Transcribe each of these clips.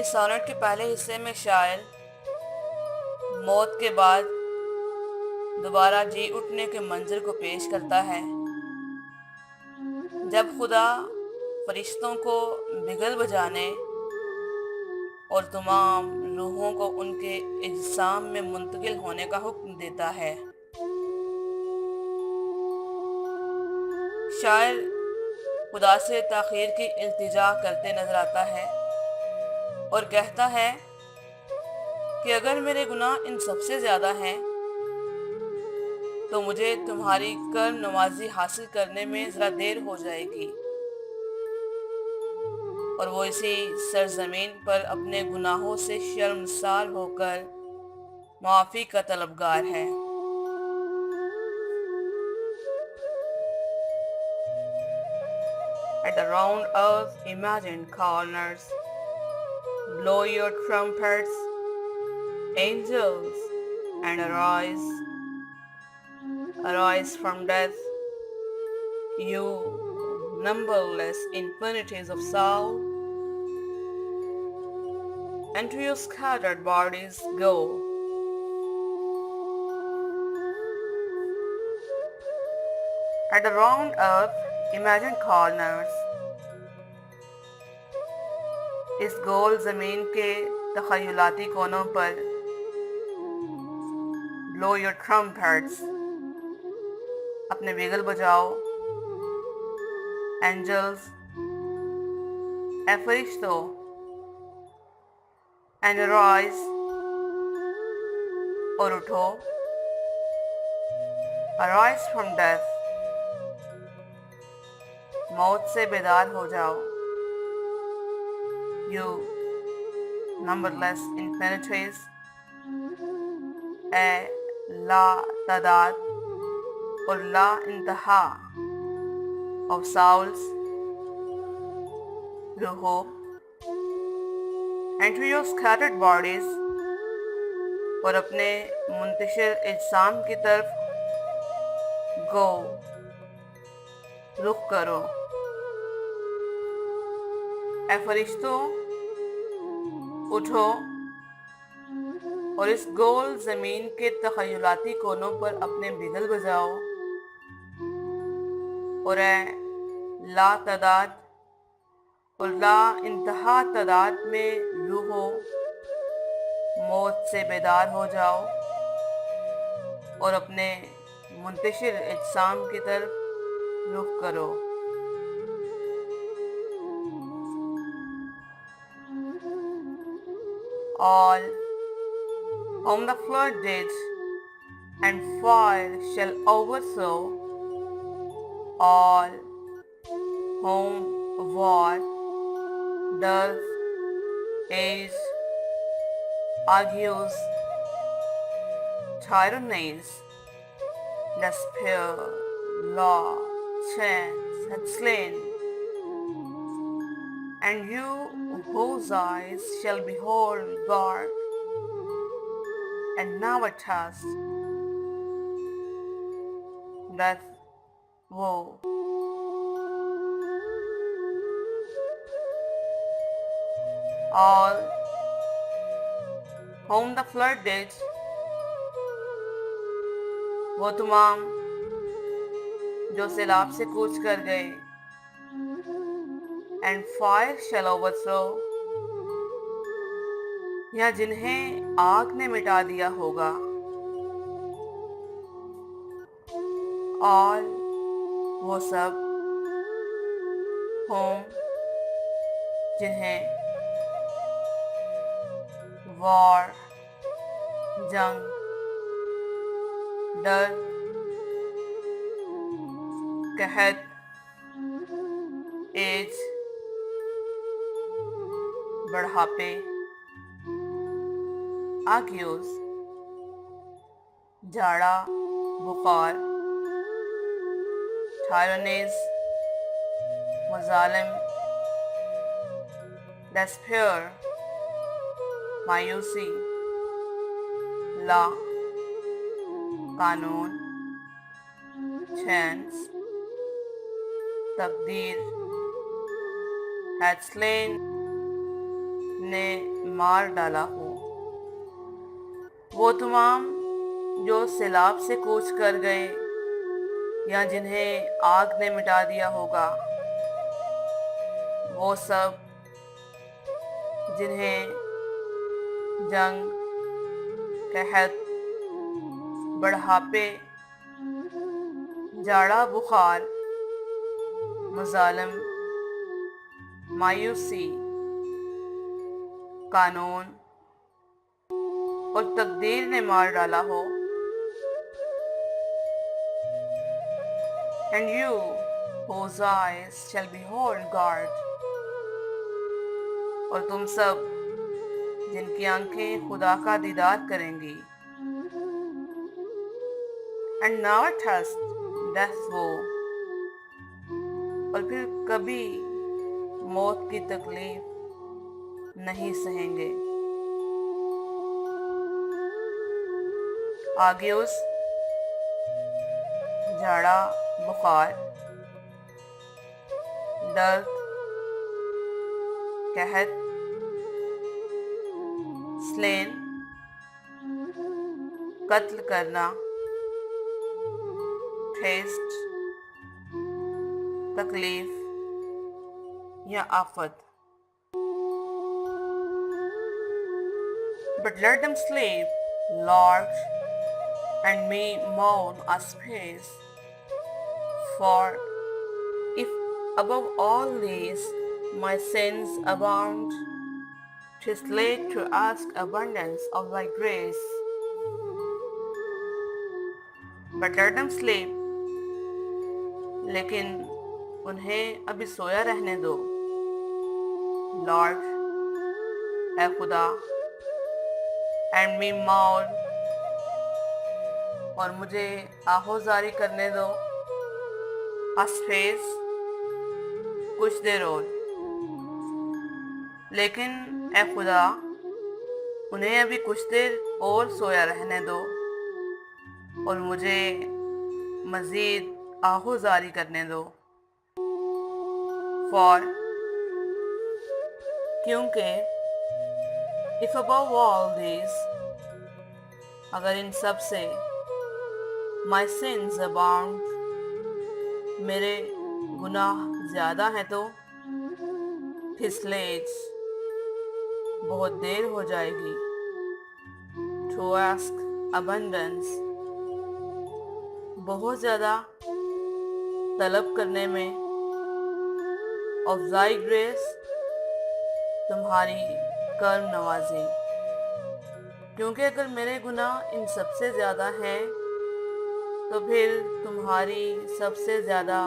اس sonnet کے پہلے حصے میں شاعر موت کے بعد دوبارہ جی اٹھنے کے منظر کو پیش کرتا ہے، جب خدا فرشتوں کو بگل بجانے اور تمام روحوں کو ان کے اجسام میں منتقل ہونے کا حکم دیتا ہے۔ شاعر خدا سے تاخیر کی التجا کرتے نظر آتا ہے اور کہتا ہے کہ اگر میرے گناہ ان سب سے زیادہ ہیں تو مجھے تمہاری کرم نوازی حاصل کرنے میں ذرا دیر ہو جائے گی، اور وہ اسی سرزمین پر اپنے گناہوں سے شرمسار ہو کر معافی کا طلبگار ہے۔ At the round earth's imagined corners, blow your trumpets, angels, and arise, arise from death, you numberless infinities of soul, and to your scattered bodies go. At the round earth imagined corners, اس گول زمین کے تخیلاتی کونوں پر blow your trumpets، اپنے بیگل بجاؤ، angels، اے فرشتوں، and arise، اور اٹھو، arise from death، موت سے بیدار ہو جاؤ، you numberless infinities، اے لا تعداد اور لا انتہا of souls، روحوں، and to your scattered bodies، اور اپنے منتشر اجسام کی طرف go، رخ کرو، اے فرشتوں، اٹھو اور اس گول زمین کے تخیلاتی کونوں پر اپنے بگل بجاؤ، اور اے لا تعداد اور لا انتہا تعداد میں روحوں، موت سے بیدار ہو جاؤ اور اپنے منتشر اجسام کی طرف رخ کرو۔ All whom the flood did and fire shall overthrow, all whom war, death, age, agues, tyrannies, despair, law, chance had slain, and you whose eyes shall behold God, and never taste death, woe. All whom the flood did، وہ تمام جو سیلاب سے coach کر گئے، and fire shall overthrow، یا جنہیں آگ نے مٹا دیا ہوگا، اور وہ سب ہوں جنہیں وار، جنگ، ڈر، قحط، ایج، بڑھاپے، آگیوز، جاڑا، بخار، ٹائرنیز، مظالم، ڈسپیئر، مایوسی، لا، قانون، چانس، تقدیر، had slain، نے مار ڈالا ہو، وہ تمام جو سیلاب سے کوچ کر گئے یا جنہیں آگ نے مٹا دیا ہوگا، وہ سب جنہیں جنگ، قحط، بڑھاپے، جاڑا بخار، مظالم، مایوسی، قانون اور تقدیر نے مار ڈالا ہو. And you whose eyes shall behold God، اور تم سب جن کی آنکھیں خدا کا دیدار کریں گی. And never taste death woe، اور پھر کبھی موت کی تکلیف نہیں سہیں گے. آگے اس جھاڑا بخار، درد، قحط، سلین، قتل کرنا، ٹھیس، تکلیف یا آفت. But let them sleep, Lord, and me mourn a space. For if above all these my sins abound, 'tis late to ask abundance of thy grace. But let them sleep، لیکن انہیں ابھی سویا رہنے دو. Lord, اے خدا، and me mourn، اور مجھے آہوزاری کرنے دو. Space, کچھ دیر اور، لیکن اے خدا انہیں ابھی کچھ دیر اور سویا رہنے دو اور مجھے مزید آہوزاری کرنے دو. For کیونکہ if above all these، اگر ان سب سے my sins abound، میرے گناہ زیادہ ہیں تو tis late، بہت دیر ہو جائے گی. to ask abundance، بہت زیادہ طلب کرنے میں. of thy grace، تمہاری کرم نوازی. کیونکہ اگر میرے گناہ ان سب سے زیادہ ہیں تو پھر تمہاری سب سے زیادہ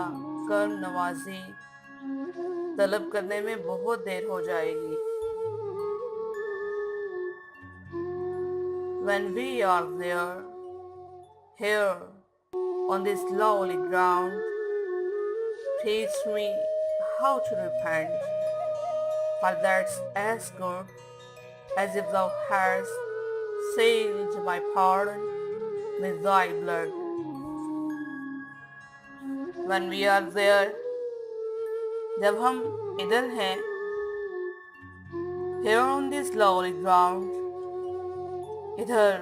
کرم نوازی طلب کرنے میں بہت دیر ہو جائے گی. When we are there، here on this lowly ground، teach me how to repent. For that's as good as if thou hadst sealed my pardon with thy blood. When we are there، جب ہم ادھر ہیں، here on this lowly ground، ادھر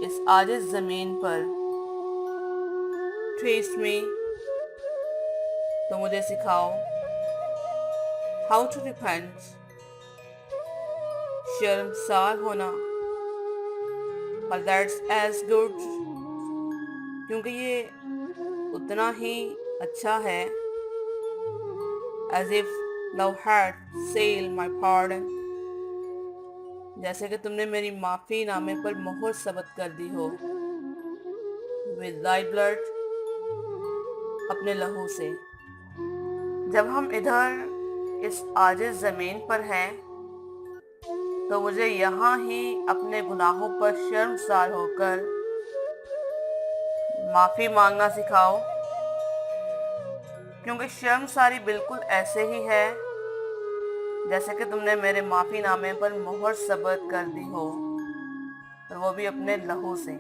اس عاجز زمین پر، teach me، تو مجھے سکھاؤ، how to repent، شرمسار ہونا. for that's as good، کیونکہ یہ اتنا ہی اچھا ہے. as if thou hadst sealed my pardon، جیسے کہ تم نے میری معافی نامے پر مہر ثبت کر دی ہو. with thy blood، اپنے لہو سے. جب ہم ادھر اس عاجز زمین پر ہیں تو مجھے یہاں ہی اپنے گناہوں پر شرمسار ہو کر معافی مانگنا سکھاؤ. کیونکہ شرمساری بالکل ایسے ہی ہے جیسے کہ تم نے میرے معافی نامے پر مہر ثبت کر دی ہو، اور وہ بھی اپنے لہو سے.